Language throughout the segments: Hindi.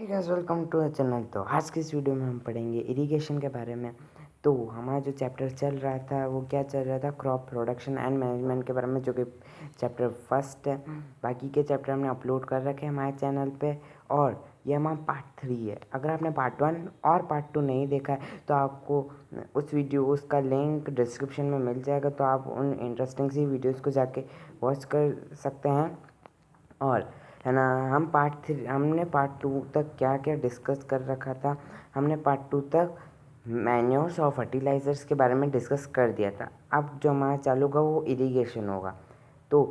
Hey guys, welcome to channel. तो आज की इस वीडियो में हम पढ़ेंगे इरिगेशन के बारे में। तो हमारा जो चैप्टर चल रहा था वो क्या चल रहा था, क्रॉप प्रोडक्शन एंड मैनेजमेंट के बारे में, जो कि चैप्टर फर्स्ट है। बाकी के चैप्टर हमने अपलोड कर रखे हैं हमारे चैनल पे, और ये हमारा पार्ट 3 है। अगर आपने पार्ट 1 और पार्ट 2 नहीं देखा है तो आपको उसका लिंक डिस्क्रिप्शन में मिल जाएगा, तो आप उन इंटरेस्टिंग सी वीडियोज़ को जाके वॉच कर सकते हैं। और है ना, हमने पार्ट 2 तक क्या क्या डिस्कस कर रखा था। हमने पार्ट 2 तक मैन्योर्स और फर्टिलाइज़र्स के बारे में डिस्कस कर दिया था। अब जो हमारा चालू होगा वो इरिगेशन होगा। तो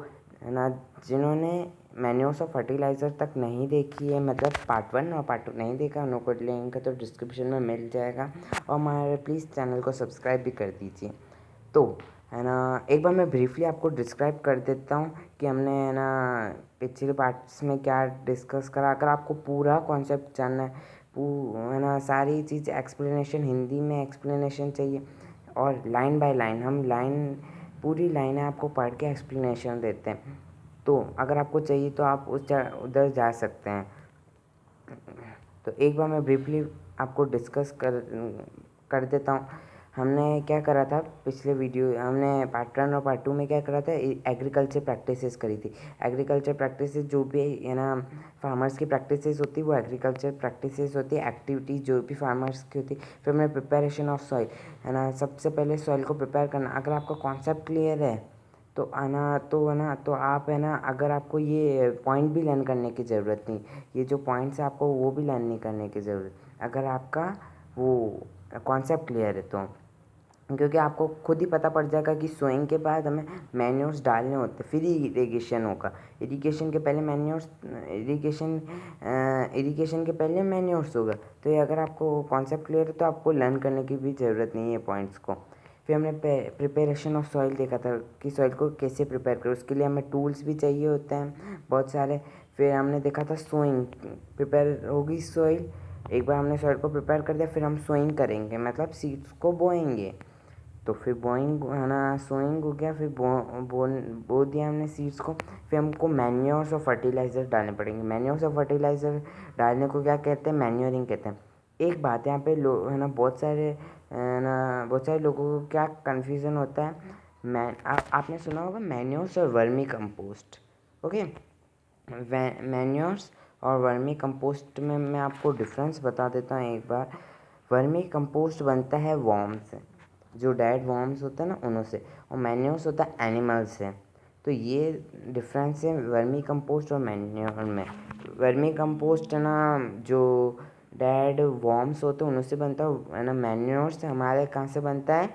है ना, जिन्होंने मैन्योर्स और फर्टिलाइज़र तक नहीं देखी है, मतलब पार्ट 1 और पार्ट 2 नहीं देखा, उन लोगों को लिंक तो डिस्क्रिप्शन में मिल जाएगा। और हमारे प्लीज़ चैनल को सब्सक्राइब भी कर दीजिए। तो है ना, एक बार मैं ब्रीफली आपको डिस्क्राइब कर देता हूँ कि हमने है ना पिछले पार्ट्स में क्या डिस्कस करा। अगर आपको पूरा कॉन्सेप्ट जानना है ना, सारी चीज़ एक्सप्लेनेशन हिंदी में एक्सप्लेनेशन चाहिए, और लाइन बाय लाइन हम पूरी लाइनें आपको पढ़ के एक्सप्लेनेशन देते हैं। तो अगर आपको चाहिए तो आप उधर जा सकते हैं। तो एक बार मैं ब्रीफली आपको डिस्कस कर देता हूँ। हमने क्या करा था पिछले वीडियो, हमने पार्ट 1 और पार्ट 2 में क्या करा था, एग्रीकल्चर प्रैक्टिसेस करी थी। एग्रीकल्चर प्रैक्टिसेस जो भी है ना, फार्मर्स की प्रैक्टिसेस होती है, वो एग्रीकल्चर प्रैक्टिसेस होती है, एक्टिविटीज़ जो भी फार्मर्स की होती है। फिर हमने प्रिपरेशन ऑफ सॉइल, है ना, सबसे पहले सॉइल को प्रिपेयर करना। अगर आपका कॉन्सेप्ट क्लियर है तो तो आप है ना, अगर आपको ये पॉइंट भी लर्न करने की ज़रूरत नहीं, ये जो पॉइंट्स है आपको वो भी लर्न नहीं करने की ज़रूरत, अगर आपका वो कॉन्सेप्ट क्लियर है तो। क्योंकि आपको खुद ही पता पड़ जाएगा कि सोइंग के बाद हमें मैन्योर्स डालने होते, फिर ही इरिगेशन होगा। इरिगेशन के पहले इरिगेशन के पहले मैन्योर्स होगा। तो ये अगर आपको कॉन्सेप्ट क्लियर है तो आपको लर्न करने की भी ज़रूरत नहीं है पॉइंट्स को। फिर हमने प्रिपरेशन ऑफ सॉइल देखा था कि सॉइल को कैसे प्रिपेयर करें, उसके लिए हमें टूल्स भी चाहिए होते हैं बहुत सारे। फिर हमने देखा था सोइंग, प्रिपेयर होगी सॉइल। एक बार हमने सॉइल को प्रिपेयर कर दिया, फिर हम सोइंग करेंगे, मतलब सीड्स को बोएंगे। तो फिर बोइंग है ना, सोइंग हो गया, फिर बो दिया हमने सीड्स को। फिर हमको मैन्योर्स और फर्टिलाइज़र डालने पड़ेंगे। मैन्योर्स और फर्टिलाइज़र डालने को क्या कहते हैं, मैन्योरिंग कहते हैं। एक बात यहाँ पे है ना, बहुत सारे लोगों को क्या कन्फ्यूज़न होता है। आपने सुना होगा मैन्योर्स और वर्मी कंपोस्ट। ओके, मैन्योर्स और वर्मी कंपोस्ट में मैं आपको डिफरेंस बता देता हूँ एक बार। वर्मी कंपोस्ट बनता है वॉर्म से, जो डेड वॉर्म्स होते हैं ना उनों से, और मैन्योर्स होता है एनिमल से। तो ये डिफरेंस है वर्मी कंपोस्ट और मैन्योर में। वर्मी कंपोस्ट है ना, जो डेड वॉर्म्स होते हैं उनसे बनता है ना। मैन्योर्स हमारे कहाँ से बनता है,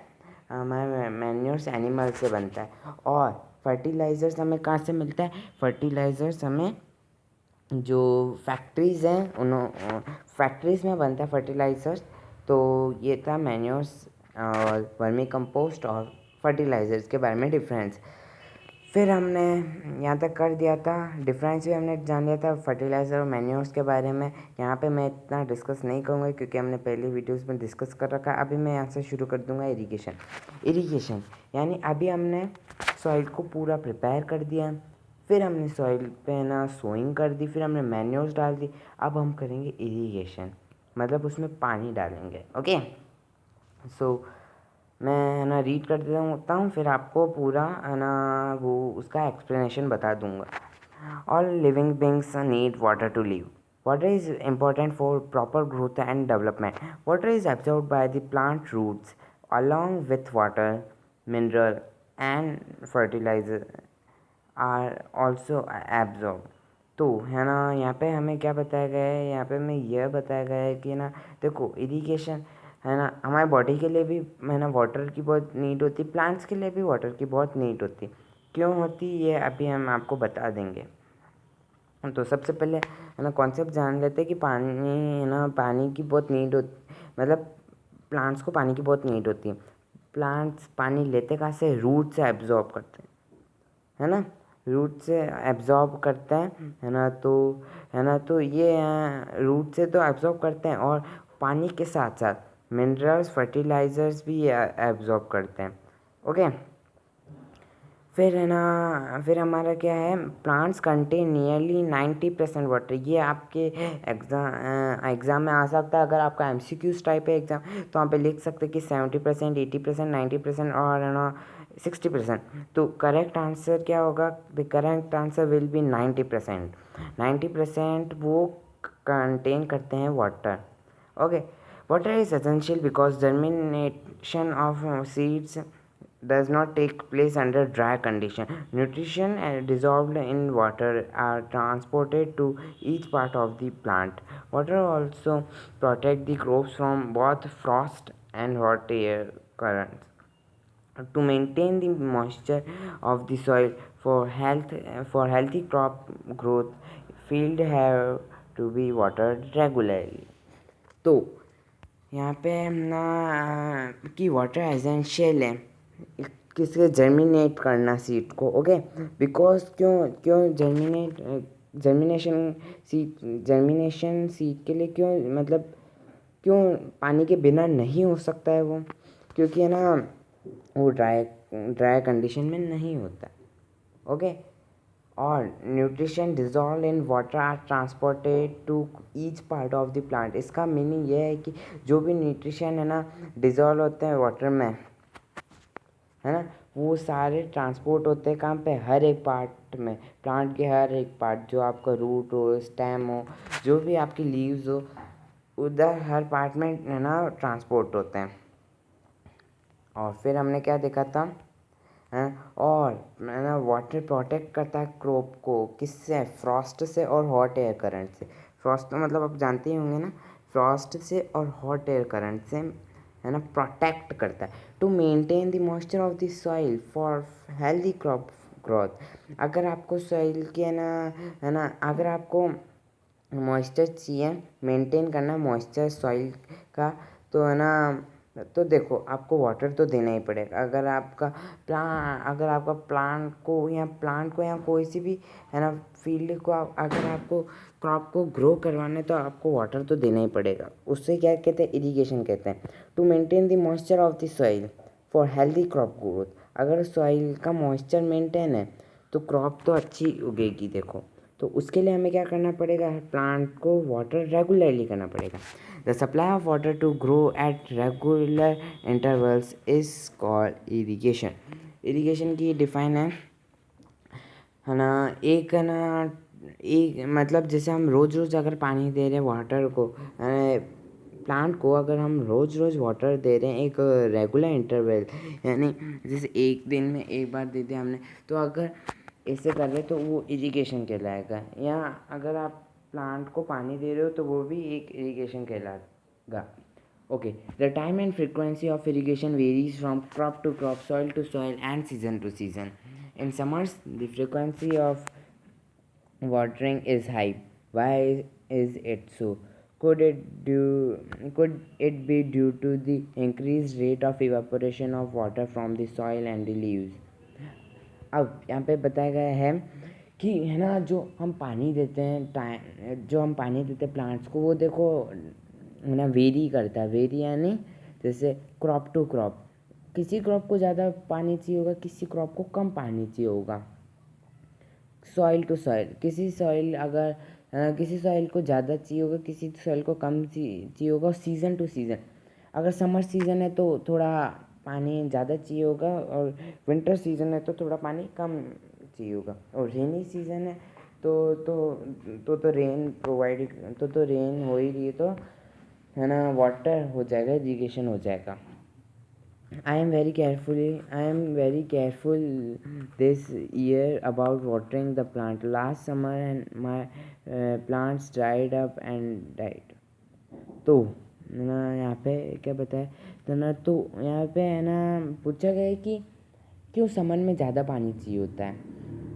हमारे मैन्योर्स एनिमल से बनता है। और फर्टिलाइज़र्स हमें कहाँ से मिलता है, फर्टिलाइज़र्स हमें जो फैक्ट्रीज़ हैं फैक्ट्रीज़ में बनता है फर्टिलाइज़र्स। तो ये था मैन्योर्स और वर्मी कंपोस्ट और फर्टिलाइज़र्स के बारे में डिफरेंस। फिर हमने यहाँ तक कर दिया था, डिफरेंस भी हमने जान लिया था फर्टिलाइज़र और मैन्योर्स के बारे में। यहाँ पे मैं इतना डिस्कस नहीं करूँगा क्योंकि हमने पहले वीडियोस में डिस्कस कर रखा है। अभी मैं यहाँ से शुरू कर दूँगा इरिगेशन यानी अभी हमने सॉइल को पूरा प्रिपेयर कर दिया, फिर हमने सॉइल पे ना सोइंग कर दी, फिर हमने मैन्योर्स डाल दी। अब हम करेंगे इरिगेशन, मतलब उसमें पानी डालेंगे। ओके, सो मैं है ना रीड कर देता हूँ, फिर आपको पूरा है ना वो उसका एक्सप्लेनेशन बता दूँगा। All living beings need water to live. Water is important for proper growth and development. Water is absorbed by the plant roots along with water, mineral and fertilizer are also absorbed. तो है ना, यहाँ पे हमें क्या बताया गया है, यहाँ पे हमें यह बताया गया है कि ना देखो इरिगेशन है ना, हमारे बॉडी के लिए भी है ना वाटर की बहुत नीड होती है, प्लांट्स के लिए भी वाटर की बहुत नीड होती है। क्यों होती है ये अभी हम आपको बता देंगे। तो सबसे पहले है ना कॉन्सेप्ट जान लेते हैं कि पानी है ना, पानी की बहुत नीड होती, मतलब प्लांट्स को पानी की बहुत नीड होती है। प्लांट्स पानी लेते कहाँ से, रूट से एब्जॉर्ब करते हैं, है ना, रूट से एब्जॉर्ब करते हैं, है ना, तो ये रूट से तो एब्जॉर्ब करते हैं, और पानी के साथ साथ मिनरल्स फर्टिलाइज़र्स भी एब्जॉर्ब करते हैं। ओके, फिर है ना, फिर हमारा क्या है, प्लांट्स कंटेन नियरली 90% वाटर। ये आपके एग्ज़ाम में आ सकता है। अगर आपका MCQs टाइप है एग्ज़ाम, तो वहाँ पे लिख सकते हैं कि 70%, 80%, 90% और है ना 60%। तो करेक्ट आंसर क्या होगा? The correct answer will be 90%। 90% वो कंटेन करते हैं water. Okay, water is essential because germination of seeds does not take place under dry condition. Nutrition dissolved in water are transported to each part of the plant. Water also protect the crops from both frost and hot air currents. To maintain the moisture of the soil for healthy crop growth, field have to be watered regularly. तो यहाँ पे ना कि वाटर एसेंशियल है किसके जर्मिनेट करना सीड को। ओके, बिकॉज क्यों क्यों जर्मिनेशन सीड के लिए क्यों, मतलब क्यों पानी के बिना नहीं हो सकता है वो? क्योंकि है ना वो ड्राई कंडीशन में नहीं होता। ओके, और nutrition dissolve in water are transported to each part of the plant. इसका मीनिंग ये है कि जो भी न्यूट्रिशन है ना डिजॉल्व होते हैं वाटर में, है ना, वो सारे ट्रांसपोर्ट होते हैं कहाँ पे? हर एक पार्ट में, प्लांट के हर एक पार्ट, जो आपका रूट हो, स्टेम हो, जो भी आपकी लीव्स हो, उधर हर पार्ट में है ना ट्रांसपोर्ट होते हैं। और फिर हमने क्या देखा था? और है ना वाटर प्रोटेक्ट करता है क्रॉप को, किससे? फ्रॉस्ट से और हॉट एयर करंट से। फ्रॉस्ट तो मतलब आप जानते ही होंगे ना, फ्रॉस्ट से और हॉट एयर करंट से है ना प्रोटेक्ट करता है। To maintain the moisture of the soil for healthy crop growth. अगर आपको सॉइल की है ना अगर आपको मॉइस्चर चाहिए, मेंटेन करना मॉइस्चर सॉइल का, तो है ना, तो देखो आपको वाटर तो देना ही पड़ेगा। अगर आपका प्लांट को या कोई सी भी है ना फील्ड को अगर आपको क्रॉप को ग्रो करवाना है, तो आपको वाटर तो देना ही पड़ेगा। उससे क्या कहते हैं? इरिगेशन कहते हैं। To maintain the moisture of the soil for healthy crop growth. अगर सॉइल का मॉइस्चर मेंटेन है तो क्रॉप तो अच्छी उगेगी। देखो, तो उसके लिए हमें क्या करना पड़ेगा? प्लांट को वाटर रेगुलरली करना पड़ेगा। The supply of water to grow at regular intervals is called irrigation. Irrigation की डिफाइन है ना, एक है ना एक मतलब जैसे हम रोज़ रोज़ अगर पानी दे रहे हैं वाटर को, प्लांट को अगर हम रोज़ रोज़ वाटर दे रहे हैं एक रेगुलर इंटरवल, यानी जैसे एक दिन में एक बार दे दिया हमने, तो अगर ऐसे कर रहे तो वो इरिगेशन कहलाएगा। या अगर आप प्लांट को पानी दे रहे हो तो वो भी एक इरिगेशन कहलाएगा। Okay, the time and frequency of irrigation varies from crop to crop, soil to soil and season to season. In summers the frequency of watering is high. Why is it so? Could it be due to the increased rate of evaporation of water from the soil and the leaves? अब यहाँ पे बताया गया है कि है ना जो हम पानी देते हैं प्लांट्स को, वो देखो है ना वेरी करता है। वेरी यानी जैसे क्रॉप टू क्रॉप, किसी क्रॉप को ज़्यादा पानी चाहिए होगा, किसी क्रॉप को कम पानी चाहिए होगा। सॉइल टू सॉइल, किसी सॉइल को ज़्यादा चाहिए होगा, किसी सॉइल को कम चाहिए होगा। सीज़न टू सीज़न, अगर समर सीज़न है तो थोड़ा पानी ज़्यादा चाहिए होगा, और विंटर सीज़न है तो थोड़ा पानी कम चाहिए होगा। और रेनी सीज़न है तो रेन प्रोवाइड तो रेन हो ही रही है, तो है ना वाटर हो जाएगा, इरिगेशन हो जाएगा। I am very careful this year about watering the plant. Last summer and my plants dried up and died. तो ना यहाँ पे क्या बताया तो ना, तो यहाँ पे है ना पूछा गया है कि क्यों समर में ज़्यादा पानी चाहिए होता है।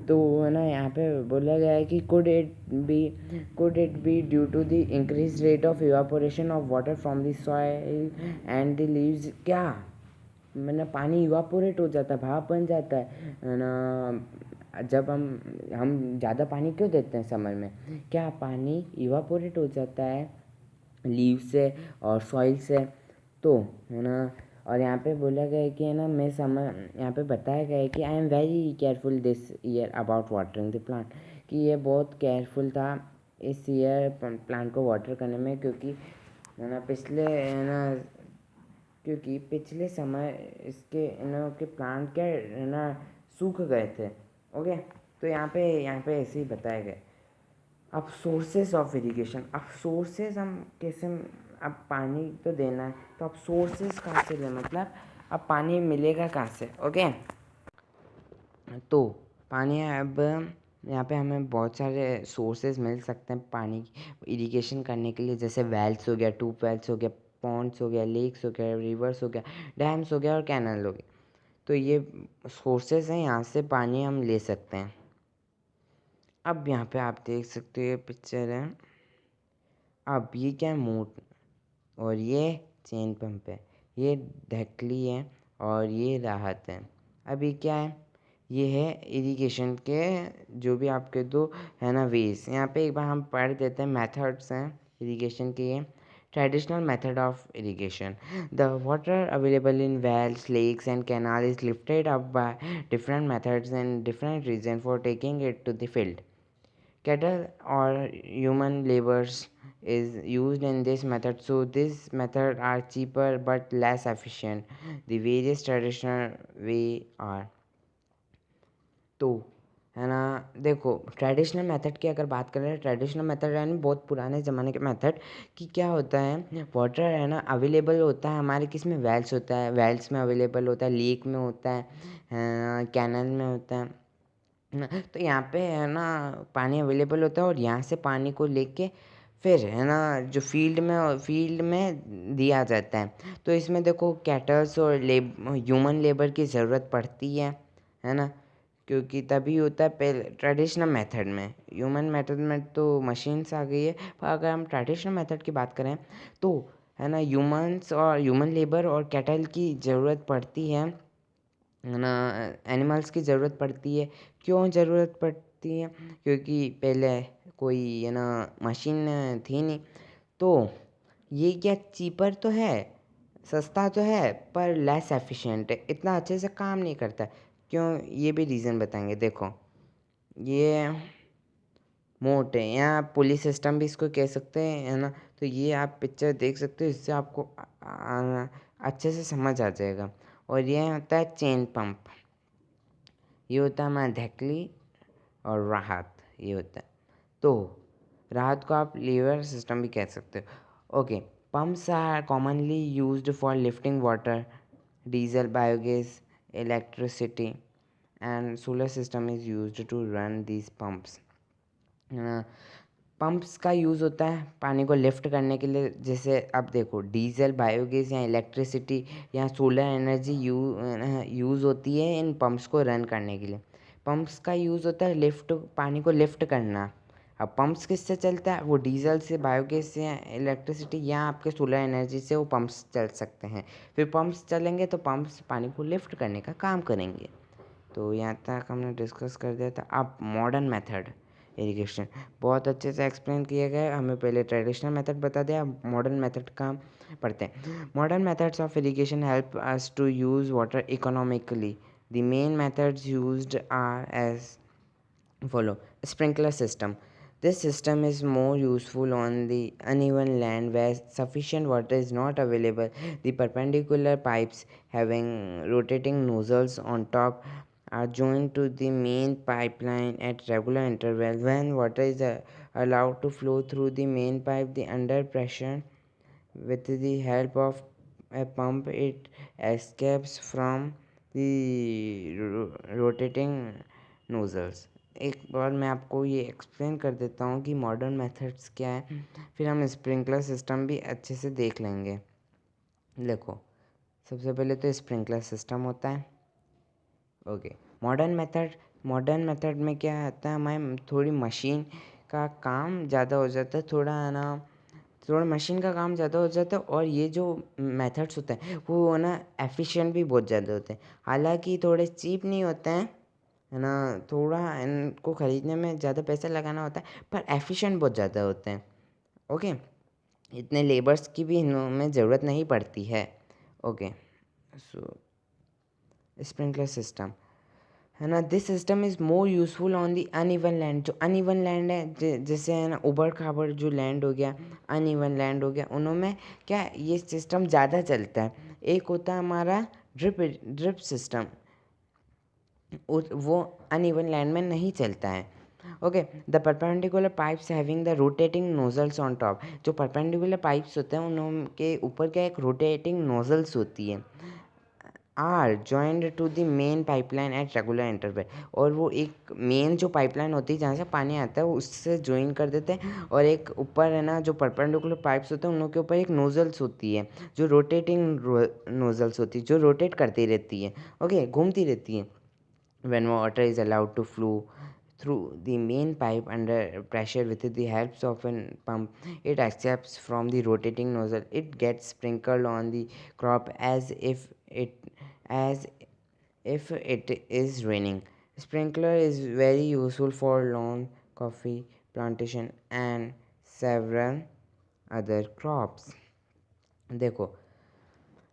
तो है ना यहाँ पे बोला गया है कि could it be due to the increased rate of evaporation of water from the soil and the leaves? क्या मतलब पानी इवापोरेट हो जाता है, भाप बन जाता है ना जब हम ज़्यादा पानी क्यों देते हैं समर में? क्या पानी इवापोरेट हो जाता है लीव से और सॉइल से। तो है ना और यहाँ पे बोला गया है कि है ना यहाँ पे बताया गया है कि I am very careful this year about watering the plant, कि ये बहुत केयरफुल था इस ईयर प्लांट को वाटर करने में, क्योंकि है ना पिछले समय इसके के प्लांट क्या है ना सूख गए थे। ओके, तो यहाँ पे ऐसे ही बताया गया। अब सोर्सेस ऑफ इरिगेशन, अब सोर्सेस हम कैसे, अब पानी तो देना है तो अब सोर्सेस कहाँ से लें, मतलब अब पानी मिलेगा कहाँ से। ओके, तो पानी अब यहाँ पे हमें बहुत सारे सोर्सेज मिल सकते हैं पानी इरिगेशन करने के लिए, जैसे वेल्स हो गया, ट्यूब वेल्स हो गया, पॉन्ड्स हो गया, लेक्स हो गया, रिवर्स हो गया, डैम्स हो गया और कैनल हो गया। तो ये सोर्सेज हैं, यहाँ से पानी हम ले सकते हैं। अब यहाँ पे आप देख सकते हो ये पिक्चर है। अब ये क्या है, मोट और ये चेन पंप है, ये ढकली है और ये राहत है। अब ये क्या है, ये है इरिगेशन के जो भी आपके दो है ना वेज। यहाँ पे एक बार हम पढ़ देते हैं, मेथड्स हैं इरिगेशन के। ये traditional method of irrigation, the water available in wells, lakes and canal is lifted up by different methods in different region for taking it to the field. Cattle or human labors is used in this method, so this method are cheaper but less efficient. The various traditional way are, तो है ना देखो ट्रेडिशनल मेथड की अगर बात करें, ट्रेडिशनल मेथड यानी बहुत पुराने ज़माने के मेथड कि क्या होता है, वाटर है ना अवेलेबल होता है हमारे किस में, वेल्स होता है, वेल्स में अवेलेबल होता है, लेक में होता है, कैनल में होता है ना। तो यहाँ पे है ना पानी अवेलेबल होता है और यहाँ से पानी को लेके फिर है ना जो फील्ड में दिया जाता है। तो इसमें देखो कैटल्स और ह्यूमन लेबर की ज़रूरत पड़ती है ना, क्योंकि तभी होता है। पहले ट्रेडिशनल मेथड में, ह्यूमन मेथड में तो मशीन्स आ गई है, पर अगर हम ट्रेडिशनल मेथड की बात करें तो है ना ह्यूमन लेबर और कैटल की ज़रूरत पड़ती है ना, एनिमल्स की ज़रूरत पड़ती है। क्यों ज़रूरत पड़ती है, क्योंकि पहले कोई है ना मशीन थी नहीं। तो ये क्या चीपर तो है, सस्ता तो है, पर लेस एफिशिएंट है, इतना अच्छे से काम नहीं करता। क्यों, ये भी रीज़न बताएंगे। देखो ये मोट है, यहाँ पुलिस सिस्टम भी इसको कह सकते हैं है ना। तो ये आप पिक्चर देख सकते हो, इससे आपको अच्छे से समझ आ जाएगा। और ये होता है चेन पंप, ये होता है हमारा धकली, और राहत ये होता है। तो राहत को आप लीवर सिस्टम भी कह सकते हो। Okay, pumps are commonly used for lifting water, diesel, biogas, electricity and solar system is used to run these pumps. Pumps का यूज़ होता है पानी को लिफ्ट करने के लिए, जैसे अब देखो डीजल, बायोगैस या इलेक्ट्रिसिटी या सोलर एनर्जी यूज़ होती है इन पम्प्स को रन करने के लिए। पम्प्स का यूज़ होता है पानी को लिफ्ट करना। अब पम्प्स किससे चलता है, वो डीजल से, बायोगैस से, या इलेक्ट्रिसिटी या आपके सोलर एनर्जी से वो पम्प्स चल सकते हैं। फिर पम्प्स चलेंगे तो पम्प्स पानी को लिफ्ट करने का काम करेंगे। तो यहाँ तक हमने डिस्कस कर दिया था। अब मॉडर्न मेथड इरिगेशन बहुत अच्छे से एक्सप्लेन किया गया है। हमें पहले ट्रेडिशनल मेथड बता दिया, अब मॉडर्न मेथड का पढ़ते हैं। Modern methods of irrigation help us to use water economically. The main methods used are as follow. Sprinkler system, this system is more useful on the uneven land where sufficient water is not available. The perpendicular pipes having rotating nozzles on top are joined to the main pipeline at regular interval. When water is allowed to flow through the main pipe, the under pressure, with the help of a pump, it escapes from the rotating nozzles. एक बार मैं आपको ये एक्सप्लेन कर देता हूँ कि मॉडर्न मेथड्स क्या है, फिर हम स्प्रिंकलर सिस्टम भी अच्छे से देख लेंगे। देखो सबसे पहले तो स्प्रिंकलर सिस्टम होता है। ओके, मॉडर्न मेथड में क्या आता है, हमारे थोड़ी मशीन का काम ज़्यादा हो जाता है, थोड़ा मशीन का काम ज़्यादा हो जाता है, और ये जो मेथड्स होते हैं वो है ना एफिशिएंट भी बहुत ज़्यादा होते हैं। हालांकि थोड़े चीप नहीं होते हैं है ना, थोड़ा इनको ख़रीदने में ज़्यादा पैसा लगाना होता है, पर एफिशिएंट बहुत ज़्यादा होते हैं। ओके, इतने लेबर्स की भी इनमें ज़रूरत नहीं पड़ती है। ओके, सो स्प्रिंकलर सिस्टम है ना, this system is more useful on the uneven land. जो अनइवन लैंड है जैसे है ना उबड़ खाबड़ जो लैंड हो गया, अनइवन लैंड हो गया, उनमें क्या ये सिस्टम ज़्यादा चलता है। एक होता है हमारा ड्रिप सिस्टम, वो अनइवन लैंड में नहीं चलता है। Okay, the perpendicular pipes having the rotating nozzles on top. जो परपेंडिकुलर पाइप्स होते हैं उनके ऊपर क्या एक रोटेटिंग नोजल्स होती है, are joined to the main pipeline at regular interval. और वो एक मेन जो पाइपलाइन होती है जहाँ से पानी आता है उससे ज्वाइन कर देते हैं, और एक ऊपर है ना जो परपेंडिकुलर पाइप्स होते हैं उन लोग के ऊपर एक नोजल्स होती है जो रोटेटिंग नोजल्स होती है, जो रोटेट करती रहती है, ओके, घूमती रहती है। when water is allowed to flow through the main pipe under pressure with the help of a pump, it accepts from the rotating nozzle. It gets sprinkled on the crop as if it is raining. Sprinkler is very useful for lawn, coffee plantation and several other crops. देखो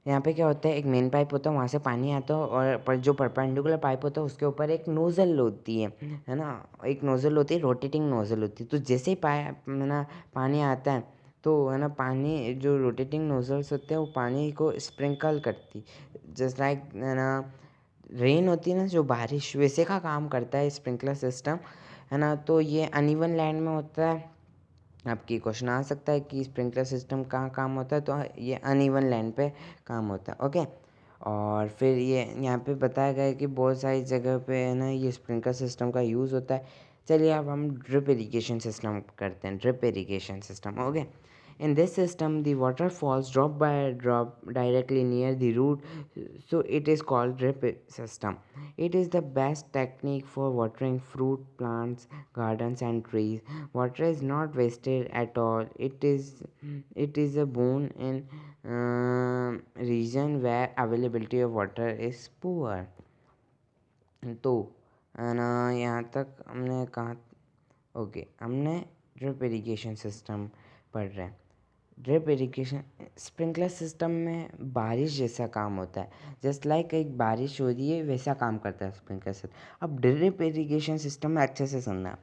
यहाँ पे क्या होता है, एक मेन पाइप होता है, वहाँ से पानी आता है, और पर जो परपेंडिकुलर पाइप होता है उसके ऊपर एक नोज़ल होती है ना, एक नोज़ल होती है, रोटेटिंग नोज़ल होती है। तो जैसे ही पाइप है ना पानी आता है तो है ना पानी जो रोटेटिंग नोज़ल्स होते हैं वो पानी को स्प्रिंकल करती, जस्ट लाइक है ना रेन होती है ना जो बारिश, वैसे का काम करता है स्प्रिंकलर सिस्टम, है ना। तो ये अनइवन लैंड में होता है। आपकी क्वेश्चन आ सकता है कि स्प्रिंकलर सिस्टम कहाँ काम होता है, तो ये अनइवन लैंड पे काम होता है, ओके। और फिर ये यहाँ पे बताया गया है कि बहुत सारी जगह पे है ना ये स्प्रिंकलर सिस्टम का यूज़ होता है। चलिए अब हम ड्रिप इरिगेशन सिस्टम करते हैं, drip irrigation system, okay. In this system, the water falls drop by drop directly near the root, so it is called drip system. It is the best technique for watering fruit, plants, gardens, and trees. Water is not wasted at all. It is a boon in region where availability of water is poor. तो है ना यहाँ तक हमने कहा, ओके, हमने ड्रिप इरिगेशन सिस्टम पढ़ रहे हैं। ड्रिप इरिगेशन स्प्रिंकलर सिस्टम में बारिश जैसा काम होता है, जस्ट लाइक एक बारिश हो रही है वैसा काम करता है स्प्रिंकलर सिस्टम। अब ड्रिप इरिगेशन सिस्टम में अच्छे से सुनना,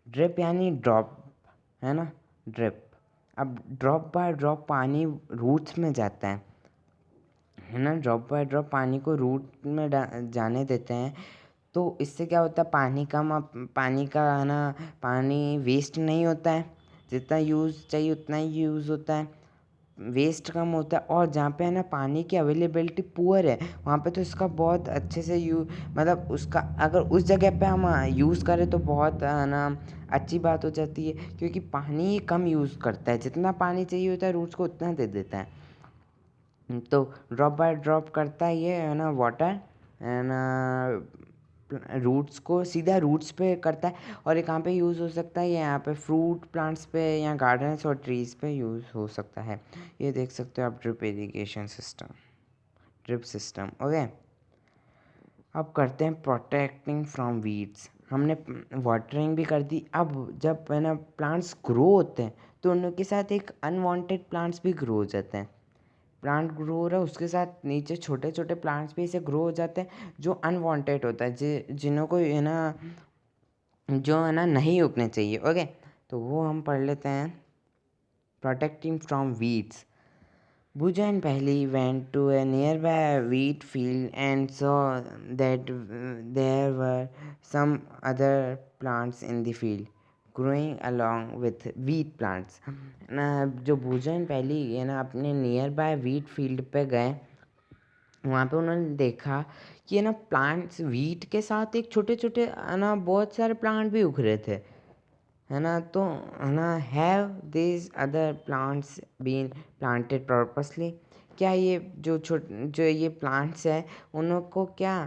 ड्रिप यानी ड्रॉप, है ना, ड्रिप। अब ड्रॉप बाय ड्रॉप पानी रूट्स में जाता है ना, ड्रॉप बाय ड्रॉप पानी को रूट में जाने देते हैं। तो इससे क्या होता है, पानी का है ना पानी वेस्ट नहीं होता है, जितना यूज़ चाहिए उतना ही यूज़ होता है, वेस्ट कम होता है। और जहाँ पे है ना पानी की अवेलेबिलिटी पुअर है वहाँ पे तो इसका बहुत अच्छे से मतलब उसका अगर उस जगह पे हम यूज़ करें तो बहुत है ना अच्छी बात हो जाती है, क्योंकि पानी ये कम यूज़ करता है, जितना पानी चाहिए होता है रूट्स को उतना दे देता है। तो ड्रॉप बाय ड्रॉप करता है ये है ना वाटर, है ना रूट्स को सीधा रूट्स पे करता है। और ये कहाँ पे यूज़ हो सकता है, ये यहाँ पे फ्रूट प्लांट्स पे या गार्डन्स और ट्रीज़ पे यूज़ हो सकता है। ये देख सकते हो आप drip irrigation system, drip system, okay. अब करते हैं प्रोटेक्टिंग फ्रॉम वीड्स। हमने वाटरिंग भी कर दी। अब जब है ना प्लांट्स ग्रो होते हैं तो उनके साथ एक अनवांटेड प्लांट्स भी ग्रो हो जाते हैं। प्लांट ग्रो हो रहा है उसके साथ नीचे छोटे छोटे प्लांट्स भी ऐसे ग्रो हो जाते हैं जो अनवांटेड होता है, जिन्हों को है ना जो है ना नहीं उगने चाहिए, ओके। तो वो हम पढ़ लेते हैं, protecting from weeds. Bhujan Pahli went to a nearby wheat field and saw that there were some other plants in the field growing along with wheat plants. ना जो भूजन पहली है ना अपने नियर बाय व्हीट फील्ड पे गए, वहाँ पे उन्होंने देखा कि है ना प्लांट्स व्हीट के साथ एक छोटे छोटे है ना बहुत सारे प्लांट भी उग रहे थे, है ना। तो है ना have this other plants been planted purposely. क्या ये जो ये प्लांट्स है उनको क्या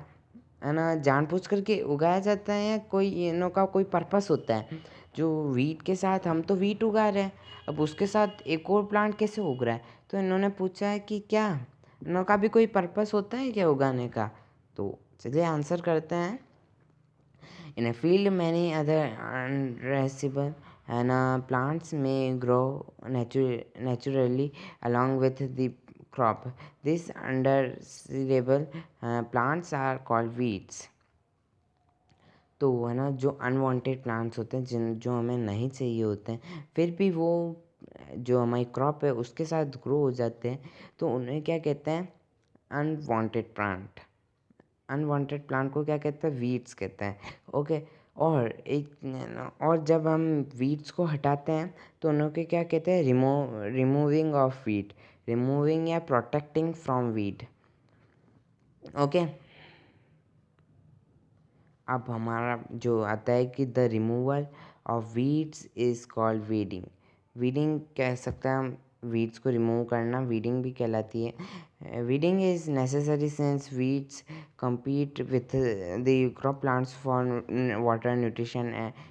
है ना जानबूझ करके उगाया जाता है, या कोई इनों का कोई पर्पस होता है। जो वीट के साथ हम तो वीट उगा रहे हैं, अब उसके साथ एक और प्लांट कैसे उग रहा है। तो इन्होंने पूछा है कि क्या इनका भी कोई पर्पस होता है क्या उगाने का। तो चलिए आंसर करते हैं। In a field, many other undressable and plants may grow naturally along with the crop. These undesirable plants are called weeds. तो है ना, जो अनवांटेड प्लांट्स होते हैं जो हमें नहीं चाहिए होते हैं, फिर भी वो जो हमारी क्रॉप है उसके साथ ग्रो हो जाते हैं, तो उन्हें क्या कहते हैं? Unwanted plant. अनवांटेड प्लांट को क्या कहते हैं? वीड्स कहते हैं। ओके। और जब हम वीड्स को हटाते हैं तो उन्हें क्या कहते हैं? Removing of weed. रिमूविंग या प्रोटेक्टिंग फ्रॉम वीड। ओके। अब हमारा जो आता है कि the removal of weeds is called weeding. Weeding कह सकते हैं हम, वीड्स को रिमूव करना वीडिंग भी कहलाती है। Weeding is necessary since weeds compete with the crop plants for water, nutrition,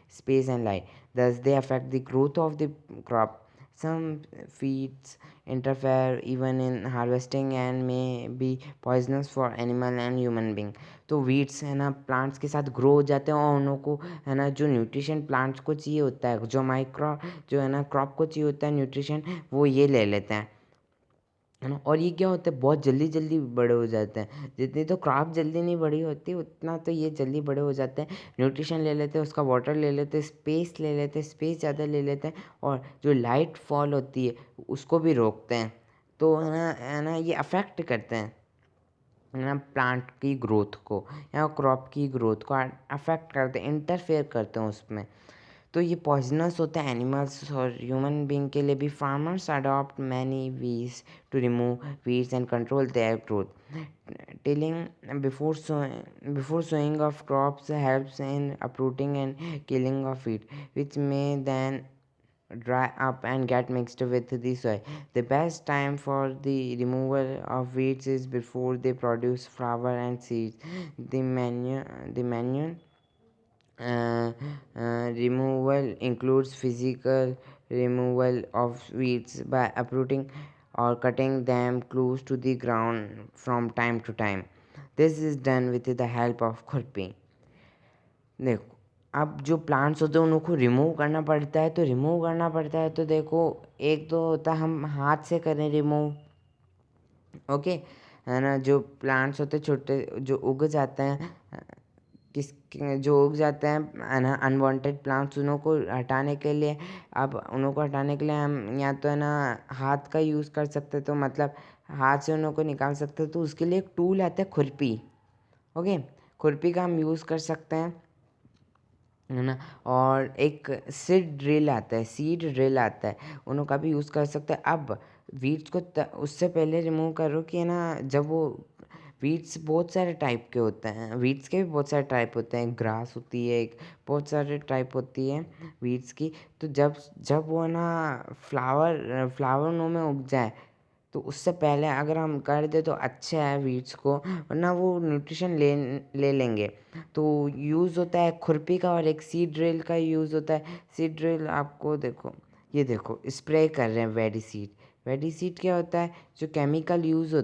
space and light. Thus, they affect the growth of the crop. Some weeds interfere even in harvesting and may be poisonous for animal and human being. तो वीड्स है ना प्लांट्स के साथ ग्रो हो जाते हैं और उन्हों को है ना जो न्यूट्रिशन प्लांट्स को चाहिए होता है, जो माइक्रो जो है ना क्रॉप को चाहिए होता है न्यूट्रिशन, वो ये ले लेते हैं, है ना। और ये क्या होता है? बहुत जल्दी जल्दी बड़े हो जाते हैं। जितनी तो क्रॉप जल्दी नहीं बड़ी होती उतना तो ये जल्दी बड़े हो जाते हैं। न्यूट्रिशन ले लेते हैं, उसका वाटर ले लेते हैं, स्पेस ले लेते हैं, स्पेस ज़्यादा ले लेते हैं, और जो लाइट फॉल होती है उसको भी रोकते हैं। तो है ना ये अफेक्ट करते हैं है ना प्लांट की ग्रोथ को या क्रॉप की ग्रोथ को अफेक्ट करते हैं, इंटरफेयर करते हैं उसमें। तो ये पॉइजनस होते हैं एनिमल्स और ह्यूमन बींग के लिए भी। Farmers adopt many ways to remove weeds and control their growth. Tilling before sowing of crops helps in uprooting and killing of weed, which may then dry up and get mixed with the soil. The best time for the removal of weeds is before they produce flower and seeds. The manual removal includes physical removal of weeds by uprooting or cutting them close to the ground from time to time. This is done with the help of खुरपी। देखो, अब जो प्लांट्स होते हैं उनको रिमूव करना पड़ता है, तो रिमूव करना पड़ता है तो देखो, एक तो होता है हम हाथ से करें रिमूव। ओके, है ना। जो प्लांट्स होते हैं छोटे जो उग जाते हैं, किस जो उग जाते हैं ना अनवांटेड प्लांट्स, उन्हों को हटाने के लिए, अब उन्हों को हटाने के लिए हम या तो है ना हाथ का यूज़ कर सकते, तो मतलब हाथ से उन्हों को निकाल सकते, तो उसके लिए एक टूल आता है खुरपी। ओके, खुरपी का हम यूज़ कर सकते हैं, है ना। और एक सीड ड्रिल आता है, उन्हों का भी यूज़ कर सकते हैं। अब वीड्स को उससे पहले रिमूव करो कि है ना, जब वो वीड्स बहुत सारे टाइप के होते हैं, वीड्स के भी बहुत सारे टाइप होते हैं, ग्रास होती है एक, बहुत सारे टाइप होती है वीड्स की। तो जब जब वो ना फ्लावर उनों में उग जाए, तो उससे पहले अगर हम कर दे तो अच्छा है वीड्स को, वरना वो न्यूट्रिशन ले लेंगे। तो यूज़ होता है खुरपी का, और एक सीड ड्रिल का यूज़ होता है। सीड ड्रिल आपको देखो, ये देखो स्प्रे कर रहे हैं वेडिसीड। वेडिसीड क्या होता है? जो केमिकल यूज़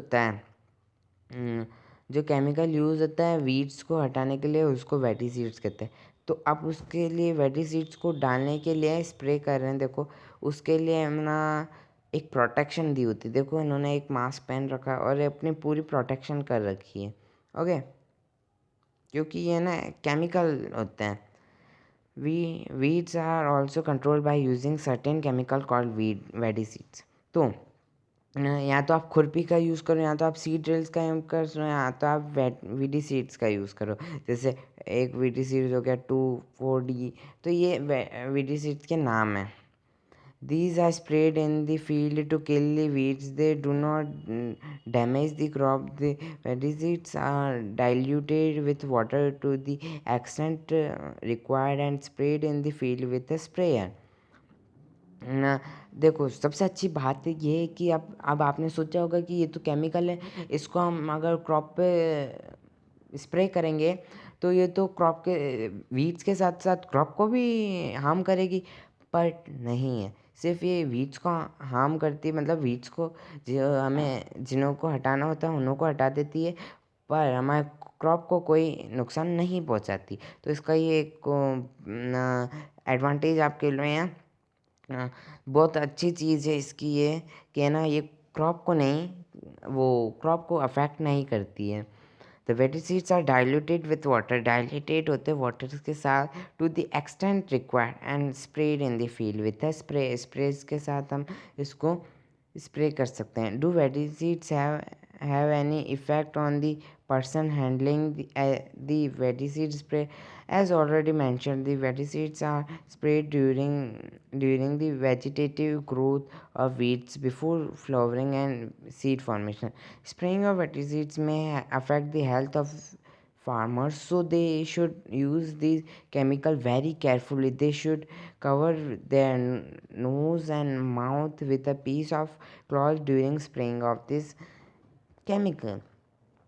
होता है, वीड्स को हटाने के लिए, उसको वेडिसीड्स कहते हैं। तो अब उसके लिए वेडिसीड्स को डालने के लिए स्प्रे कर रहे हैं। देखो, उसके लिए हम ना एक प्रोटेक्शन दी होती है। देखो, इन्होंने एक मास्क पहन रखा है और अपनी पूरी प्रोटेक्शन कर रखी है। ओके, क्योंकि ये ना केमिकल होते हैं। Weeds are also control by using certain chemical called weedicides. तो या तो आप खुरपी का यूज़ करो, या तो आप सीड ड्रिल्स का यूज़ करो, या तो आप वीडी सीड्स का यूज़ करो। जैसे एक वीडी सीड्स हो गया 2,4-D, तो ये वीडी सीड्स के नाम हैं। These are sprayed in the field to kill the weeds. They do not damage the crop. The pesticides are diluted with water to the extent required and sprayed in the field with a sprayer. ना देखो, सबसे अच्छी बात ये है कि अब आपने सोचा होगा कि ये तो केमिकल है, इसको हम अगर क्रॉप पे स्प्रे करेंगे तो ये तो क्रॉप के वीड्स के साथ साथ क्रॉप को भी हार्म करेगी, पर नहीं है। सिर्फ ये वीड्स को हार्म करती है, मतलब वीड्स को जो हमें जिन्हों को हटाना होता है उन्हों को हटा देती है, पर हमारे क्रॉप को कोई नुकसान नहीं पहुंचाती। तो इसका ये एक एडवांटेज आपके लिए है। बहुत अच्छी चीज़ है इसकी ये, कि है ना, ये क्रॉप को नहीं, वो क्रॉप को अफेक्ट नहीं करती है। The weedicides are diluted with water, diluted होते वाटर के साथ to the extent required and spread in the field with sprays के साथ हम इसको स्प्रे कर सकते हैं। Do weedicides have any effect on the person handling the weedicidal spray? As already mentioned, the weedicides are sprayed during the vegetative growth of weeds before flowering and seed formation. Spraying of weedicides may affect the health of farmers, so they should use these chemical very carefully. They should cover their nose and mouth with a piece of cloth during spraying of this chemical.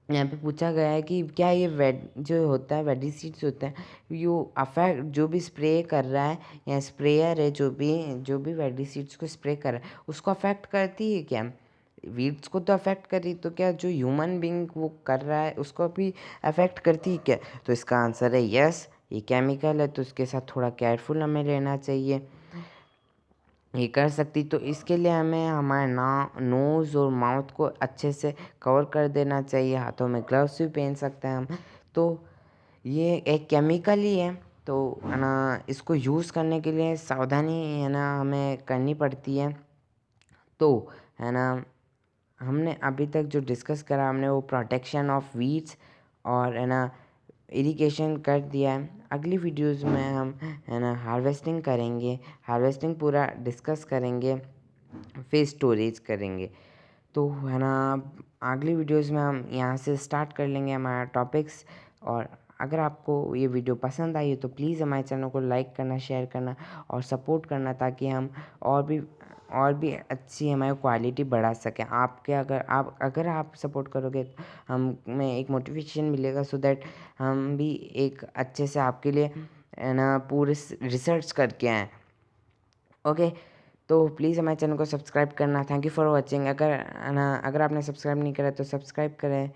यहाँ पे पूछा गया है कि क्या ये जो होता है वेडिसीड्स होता है यो अफेक्ट जो भी स्प्रे कर रहा है या स्प्रेयर है जो भी वेडिसीड्स को स्प्रे कर रहा है उसको अफेक्ट करती है क्या? वीड्स को तो अफेक्ट करी, तो क्या जो ह्यूमन बींग वो कर रहा है उसको भी अफेक्ट करती है क्या? तो इसका आंसर है यस, ये केमिकल है तो इसके साथ थोड़ा केयरफुल हमें रहना चाहिए। ये कर सकती, तो इसके लिए हमें हमारे नोज़ और माउथ को अच्छे से कवर कर देना चाहिए। हाथों में ग्लव्स भी पहन सकते हैं हम। तो ये एक केमिकल ही है, तो है ना इसको यूज़ करने के लिए सावधानी है ना हमें करनी पड़ती है। तो है ना हमने अभी तक जो डिस्कस करा हमने वो प्रोटेक्शन ऑफ वीड्स और है ना इरिगेशन कर दिया है। अगली वीडियोस में हम है ना हार्वेस्टिंग करेंगे, हार्वेस्टिंग पूरा डिस्कस करेंगे, फिर स्टोरेज करेंगे। तो है ना अगली वीडियोस में हम यहाँ से स्टार्ट कर लेंगे हमारा टॉपिक्स। और अगर आपको ये वीडियो पसंद आई है तो प्लीज़ हमारे चैनल को लाइक करना, शेयर करना और सपोर्ट करना, ताकि हम और भी अच्छी हमारी क्वालिटी बढ़ा सकें। आपके अगर आप सपोर्ट करोगे तो हमें एक मोटिवेशन मिलेगा, सो दैट हम भी एक अच्छे से आपके लिए है ना पूरे रिसर्च करके आएँ। ओके, तो प्लीज़ हमारे चैनल को सब्सक्राइब करना। Thank you for watching. अगर आपने सब्सक्राइब नहीं करा तो सब्सक्राइब करें।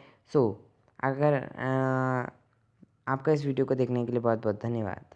अगर आपका इस वीडियो को देखने के लिए बहुत बहुत धन्यवाद।